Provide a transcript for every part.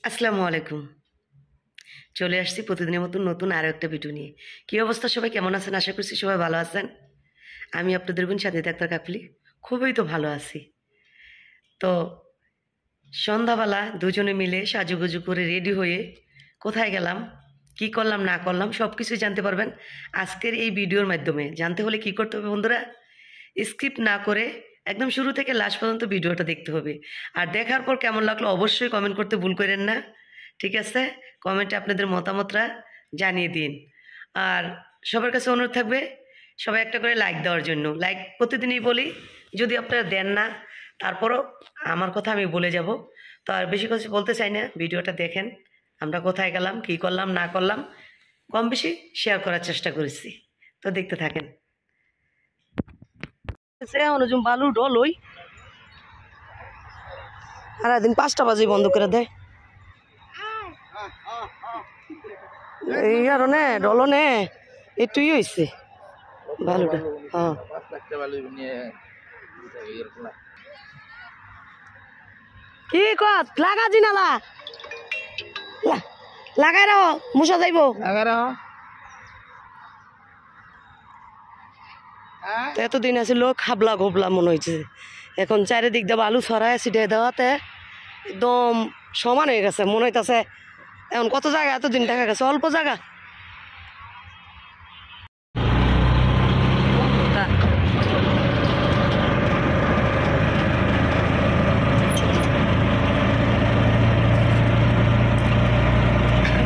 আসসালামু আলাইকুম। চলে আসছি প্রতিদিনের মতন নতুন আরও একটা ভিডিও নিয়ে। কী অবস্থা সবাই, কেমন আছেন? আশা করছি সবাই ভালো আছেন। আমি আপনাদের বোন সাথে আক্তার কাকলি খুবই তো ভালো আছি। তো সন্ধ্যাবেলা দুজনে মিলে সাজুগুজু করে রেডি হয়ে কোথায় গেলাম, কি করলাম না করলাম সব কিছুই জানতে পারবেন আজকের এই ভিডিওর মাধ্যমে। জানতে হলে কি করতে হবে বন্ধুরা, স্কিপ না করে একদম শুরু থেকে লাস্ট পর্যন্ত ভিডিওটা দেখতে হবে। আর দেখার পর কেমন লাগলো অবশ্যই কমেন্ট করতে ভুল করেন না, ঠিক আছে? কমেন্টে আপনাদের মতামতটা জানিয়ে দিন। আর সবার কাছে অনুরোধ থাকবে সবাই একটা করে লাইক দেওয়ার জন্য। লাইক প্রতিদিনই বলি, যদি আপনারা দেন না তারপরও আমার কথা আমি বলে যাব। তো আর বেশি কিছু বলতে চাই না, ভিডিওটা দেখেন আমরা কোথায় গেলাম, কী করলাম না করলাম কম বেশি শেয়ার করার চেষ্টা করেছি। তো দেখতে থাকেন। অনুজুম বালু ডল ওই সারাদিন 5টা বাজে বন্ধ করে দেয়। এই আর নে ডল নে এটুই হয়েছে বালুটা। হ্যাঁ কি কত লাগা জিনালা লাগাই রাহ মুসা যাইব এতদিন আছিল খাবলা ঘোবলা মনে হয়েছে, এখন চারিদিক দিয়ে বালু ছড়ায় ছিটিয়ে দেওয়াতে একদম সমান হয়ে গেছে মনে হইতেছে। এখন কত জায়গা এতদিন দেখা গেছে অল্প জায়গা।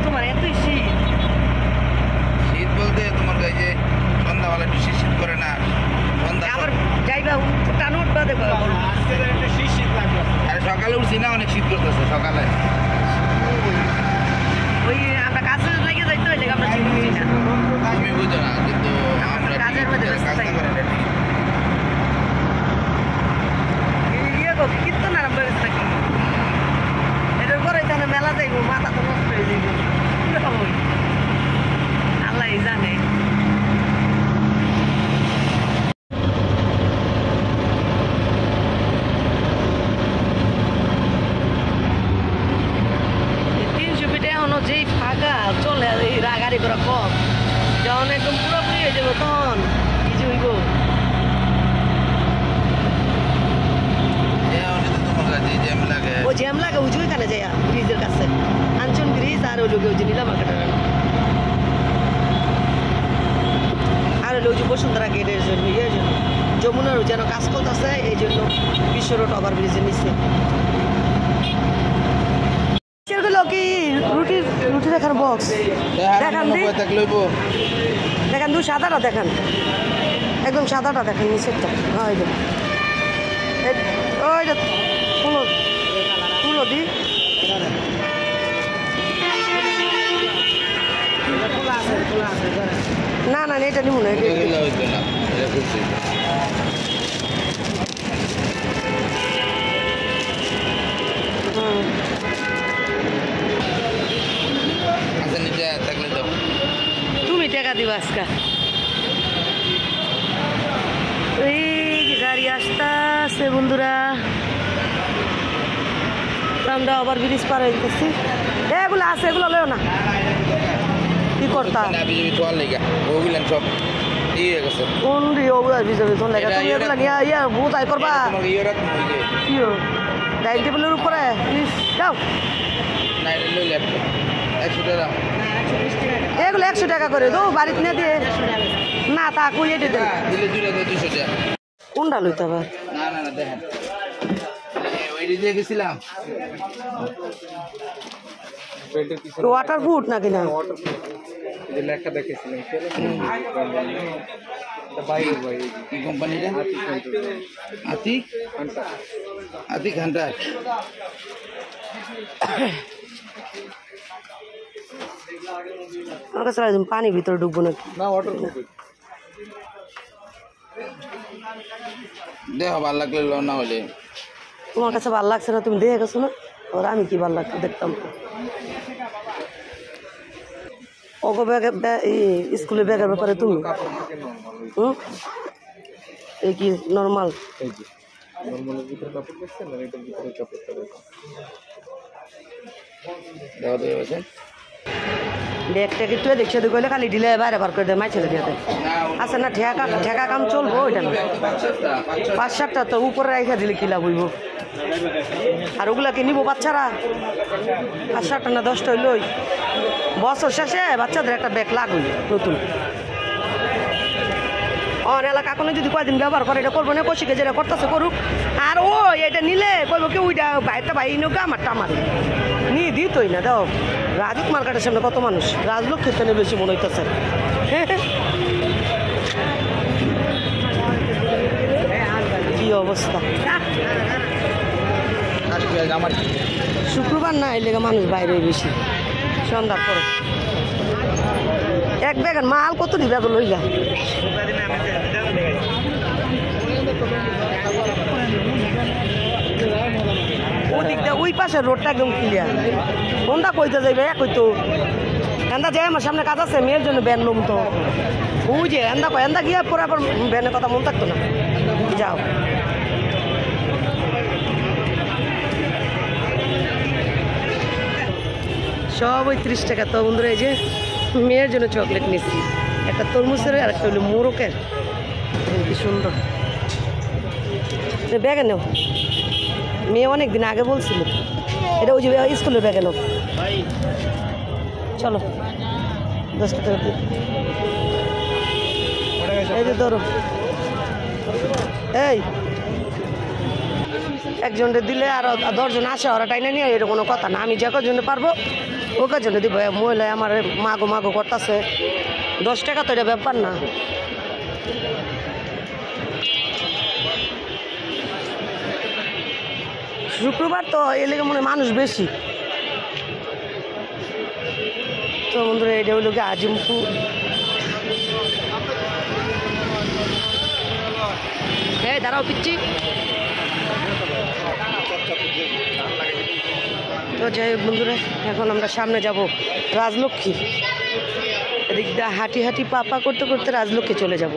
তোমার এতই শীত, শীত বলতে তোমার এই যে সন্ধ্যাবেলা বেশি শীত করে না, আবার যাইবা টান উঠবা দেখো আর সকালে উঠছি না অনেক শীত করতেছে সকালে। ওই আমরা কাজে লেগে যাইতে হইলে আমরা শীত বুঝি না, তুমি বুঝো না, কিন্তু আমরা কাজের মধ্যে ব্যস্ত কাজ থাকি। করে না ঠিক। ইয়ে করি কীর্তন আরম্ভ হয়েছে নাকি এটার পরে তাহলে মেলা যাইব, মাথা তো নষ্ট হয়ে যাইব। আল্লাহ জানে। যেই ফাঁকা চলে এই গাড়ি ঘোড়া কম, যখন একদম পুরোপুরি হয়ে যাবো তখন কিছু হইব। ও জ্যাম লাগে উঁচু এখানে যায় ব্রিজের কাছে, আঞ্চন ব্রিজ আর ওই লোক ওই যে নীলা মার্কেটের আর ওই লোক যে বসুন্ধরা গেটের জন্য ইয়ের জন্য যমুনার যেন কাজ করতেছে এই জন্য বিশ্ব রোড ওভার ব্রিজের নিচে। কি রুটি রুটি দেখার বক্স দেখান দেখান দু সাদাটা দেখান, একদম সাদাটা দেখান নিচেরটা। হ্যাঁ ওইটা ফুলো ফুলো দি না না এটা নিব না, তুমি টাকা দিবা আজকা। এই গাড়ি আসতেছে বন্ধুরা, আমরা আবার ব্রিজ পার হইতেছি। এগুলো আছে এগুলো লও না, কি করতাম কোন ইয়া বোঝাই করবা কি ডাইনিং টেবিলের উপরে যাও। এগুলো 100 টাকা করে দো বাড়িতে নিয়ে দিয়ে না তা কইয়ে দিতে কোনটা লইতে আবার গেছিলাম ওয়াটার ফুট নাকি না লেখা দেখেছিলাম কি কোম্পানিটা আতিক আতিক হান্টার। আমার কাছে পানি ভিতরে ঢুকবো নাকি না ওয়াটার দেখ ভালো লাগলে লো না হলে তোমার কাছে ভালো লাগছে না, তুমি দেখে গেছো না ওর আমি কি ভালো লাগতো দেখতাম। ওগো ব্যাগে স্কুলের ব্যাগের ব্যাপারে তুমি এই কি নর্মাল নরমালের ভিতরে কাপড় দেখছেন না, এটার ভিতরে কাপড়টা দেখুন। দেখো তো বলছে ব্যাগটা একটু দেখছে কইলে খালি দিলে বাইরে বার করে দেয় মাইছে দিয়াতে আচ্ছা না ঠেকা ঠেকা কাম চলবো ওইটা না 5-7টা তো উপরে রাইখা দিলে কি লাভ হইব আর ওগুলাকে নিবো বাচ্চারা 5-7টা না 10টা হইলই বছর শেষে বাচ্চাদের একটা ব্যাগ লাগবে নতুন অন এলাকা কোনো যদি কয়দিন ব্যবহার করে এটা করবো না কষিকে যেটা করতেছে করুক আর ও এটা নিলে করবো কি ওইটা বাইরটা ভাই নোকে আমারটা আমার নিয়ে দিতই না দাও রাজুক মার্কেটের সামনে কত মানুষ রাজলক্ষ্মীর থেকে বেশি মনে হইতেছে কি অবস্থা আমার শুক্রবার না এলে মানুষ বাইরে বেশি সন্ধ্যার পরে এক ব্যাগের মাল কত দি ব্যাগ লইলা ওদিকটা ওই পাশে রোডটা একদম ক্লিয়ার কোনটা কইতে যাইবে এক কইতো এন্দা যাই আমার সামনে কাজ আছে মেয়ের জন্য ব্যান লুম তো ওই যে এন্দা গিয়া পরে আবার ব্যানের কথা মন থাকতো না যাও সব ওই 30 টাকা তো বন্ধুরা এই যে মেয়ের জন্য চকলেট নিচ্ছি একটা তরমুজের আর একটা হলো মোরকের কি সুন্দর ব্যাগে নেও মেয়ে অনেক দিন আগে বলছিল এটা ওই যে স্কুলের ব্যাগে নেও চলো 10 টাকা এই যে ধরো এই একজনকে দিলে আর 10 জন আসে ওরা টাইনা নিয়ে এর কোনো কথা না আমি যে কজনে পারবো ওকে জন্য দিব মহিলা আমার মাগো মাগো করতেছে 10 টাকা তো এটা ব্যাপার না শুক্রবার তো এলাকা মনে মানুষ বেশি তো বন্ধুরা এটা হলো কি আজিমপুর এই দাঁড়াও পিচ্ছি তো যাই হোক বন্ধুরা এখন আমরা সামনে যাব রাজলক্ষ্মী এদিক দিয়ে হাঁটি হাঁটি পাপা করতে করতে রাজলক্ষ্মী চলে যাব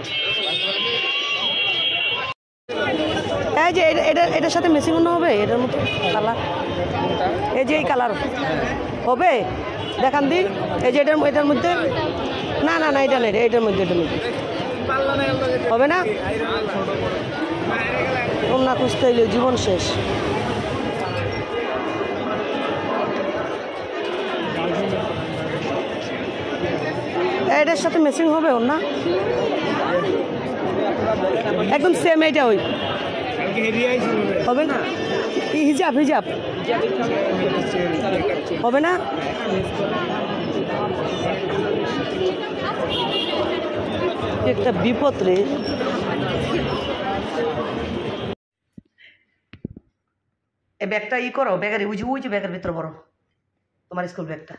এই যে এটার সাথে মেশিং অন্য হবে এটার মতো কালার এই যে এই কালার হবে দেখান দি এই যে এটার মধ্যে না না না এটা নেই এটার মধ্যে হবে না অন্য খুঁজতে হইলে জীবন শেষ এটার সাথে ম্যাচিং হবে ওর না একদম সেম এটা ওই হবে না হিজাব হিজাব হবে না একটা বিপদ রে এই ব্যাগটা করো ব্যাগের ওই যে ব্যাগের ভিতরে বড় তোমার স্কুল ব্যাগটা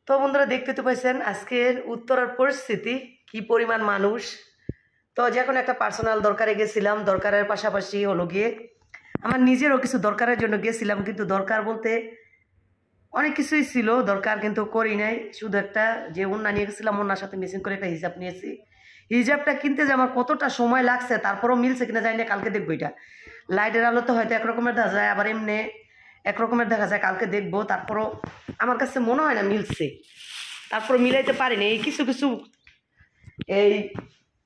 তো বন্ধুরা দেখতে তো পাইছেন আজকের উত্তরার পরিস্থিতি কি পরিমাণ মানুষ তো যখন একটা পার্সোনাল দরকারে গেছিলাম দরকারের পাশাপাশি হলো গিয়ে আমার নিজেরও কিছু দরকারের জন্য গেছিলাম কিন্তু দরকার বলতে অনেক কিছুই ছিল দরকার কিন্তু করি নাই শুধু একটা যে ওন্না নিয়ে গেছিলাম ওন্নার সাথে মেশিন করে একটা হিজাব নিয়েছি হিজাবটা কিনতে যে আমার কতটা সময় লাগছে তারপরও মিলছে কিনা জানি না কালকে দেখবো এটা লাইটের আলোতে হয়তো একরকমের দেখা যায় আবার এমনি একরকমের দেখা যায় কালকে দেখবো তারপরও আমার কাছে মনে হয় না মিলছে তারপর মিলাইতে পারিনি এই কিছু কিছু এই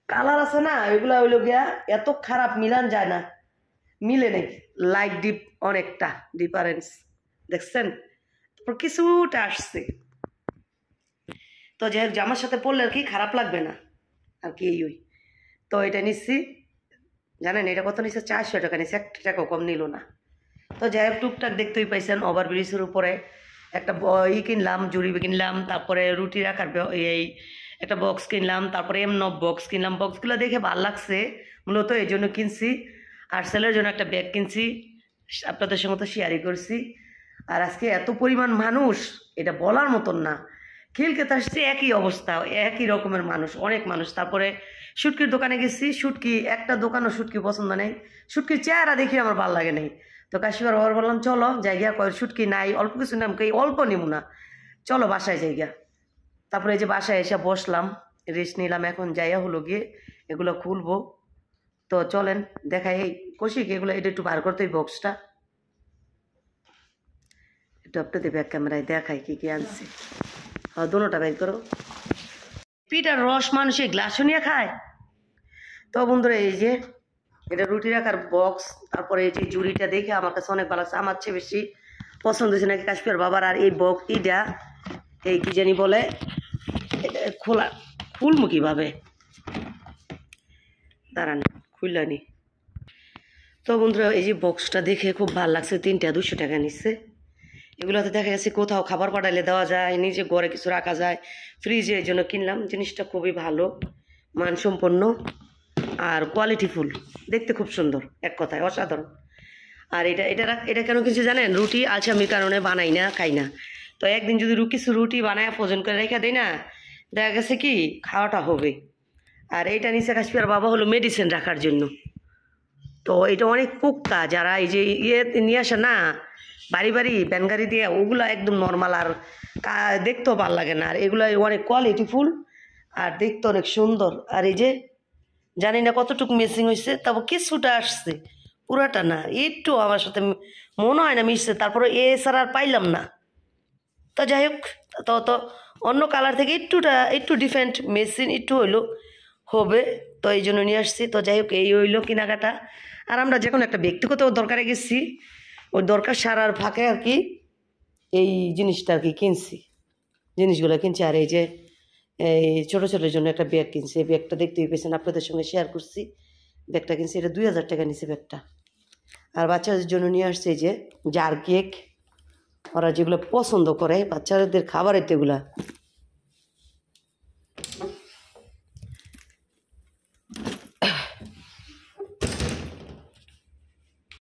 কালার আছে না এগুলা হইলো গিয়া এত খারাপ মিলান যায় না মিলে নেই লাইট ডিপ অনেকটা ডিফারেন্স দেখছেন তারপর কিছুটা আসছে তো যাই হোক জামার সাথে পরলে আর কি খারাপ লাগবে না আর কি এই ওই তো এটা নিচ্ছি জানেন এটা কত নিচ্ছে 400 টাকা নিচ্ছে 1 টাকাও কম নিল না তো যাই হোক টুকটাক দেখতেই পাইছেন ওভারব্রিজের উপরে একটা কিনলাম জুড়ি কিনলাম তারপরে রুটি রাখার এই একটা বক্স কিনলাম তারপরে বক্স কিনলাম বক্সগুলো দেখে ভালো লাগছে মূলত এই জন্য কিনছি আর ছেলের জন্য একটা ব্যাগ কিনছি আপনাদের সঙ্গে তো শেয়ারই করছি আর আজকে এত পরিমাণ মানুষ এটা বলার মতন না খিলকেতে আসছে একই অবস্থা একই রকমের মানুষ অনেক মানুষ তারপরে শুটকির দোকানে গেছি শুটকি একটা দোকানও শুটকি পছন্দ নেই শুটকির চেহারা দেখি আমার ভালো লাগে নেই তো কাশিবার বাবার বললাম চলো জায়গা কয় শুটকি নাই অল্প কিছু নাম কে অল্প নিব না চলো বাসায় জায়গা তারপরে এই যে বাসায় এসে বসলাম রেস্ট নিলাম এখন যাইয়া হলো গিয়ে এগুলো খুলবো তো চলেন দেখাই এই কৌশিক এগুলো এটা একটু বার করতে বক্সটা একটু আপনাদের ব্যাক ক্যামেরায় দেখাই কি কি আনছি। দোনোটা বের করো। পিঠার রস মানুষে গ্লাসও নিয়ে খায়। তো বন্ধুরা এই যে এটা রুটি রাখার বক্স, তারপরে এই যে জুড়িটা দেখে আমার কাছে অনেক ভালো লাগছে। আমার চেয়ে বেশি পছন্দ হয়েছে নাকি কাশ্মীর বাবার। আর এই বক্স ইটা এই কি জানি বলে, এটা খোলা ফুলমুখীভাবে দাঁড়ান খুললানি। তো বন্ধুরা এই যে বক্সটা দেখে খুব ভালো লাগছে। 3টা 200 টাকা নিচ্ছে। এগুলোতে দেখা গেছে কোথাও খাবার পাঠাইলে দেওয়া যায়, নিজে ঘরে কিছু রাখা যায়, ফ্রিজে। এই জন্য কিনলাম। জিনিসটা খুবই ভালো, মানসম্পন্ন আর কোয়ালিটিফুল, দেখতে খুব সুন্দর, এক কথায় অসাধারণ। আর এটা কেন কিছু জানেন, রুটি আলসামির কারণে বানাই না, খাই না। তো একদিন যদি কিছু রুটি বানায় ফ্রোজেন করে রেখে দেয় না, দেখা গেছে কি খাওয়াটা হবে। আর এইটা নিচে কাশ্মীর বাবা হলো মেডিসিন রাখার জন্য। তো এটা অনেক পোক্তা, যারা এই যে নিয়ে আসে না বাড়ি বাড়ি ভ্যান গাড়ি দিয়ে, ওগুলো একদম নর্মাল আর দেখতেও ভালো লাগে না। আর এগুলো অনেক কোয়ালিটিফুল আর দেখতে অনেক সুন্দর। আর এই যে জানি না কতটুকু মিসিং হয়েছে, তবে কিছুটা আসছে, পুরাটা না। একটু আমার সাথে মনে হয় না মিশছে, তারপরে ছাড়া আর পাইলাম না। তো যাই হোক, তো অন্য কালার থেকে একটু ডিফারেন্ট মেশিন একটু হইলো হবে, তো এই জন্য নিয়ে আসছি। তো যাই হোক, এই হইলো কেনাকাটা। আর আমরা যে কোনো একটা ব্যক্তিগত দরকারে গেছি, ওই দরকার সারার ফাঁকে আর কি এই জিনিসটা আর কি কিনছি, জিনিসগুলো কিনছি। আর এই যে এই ছোটো ছোটোর জন্য একটা ব্যাগ কিনছি। এই ব্যাগটা দেখতেই পেয়েছেন, আপনাদের সঙ্গে শেয়ার করছি। ব্যাগটা কিনছি, এটা 2000 টাকা নিছে ব্যাগটা। আর বাচ্চাদের জন্য নিয়ে আসছে এই যে জার কেক, ওরা যেগুলো পছন্দ করে বাচ্চাদের খাবারের, এগুলা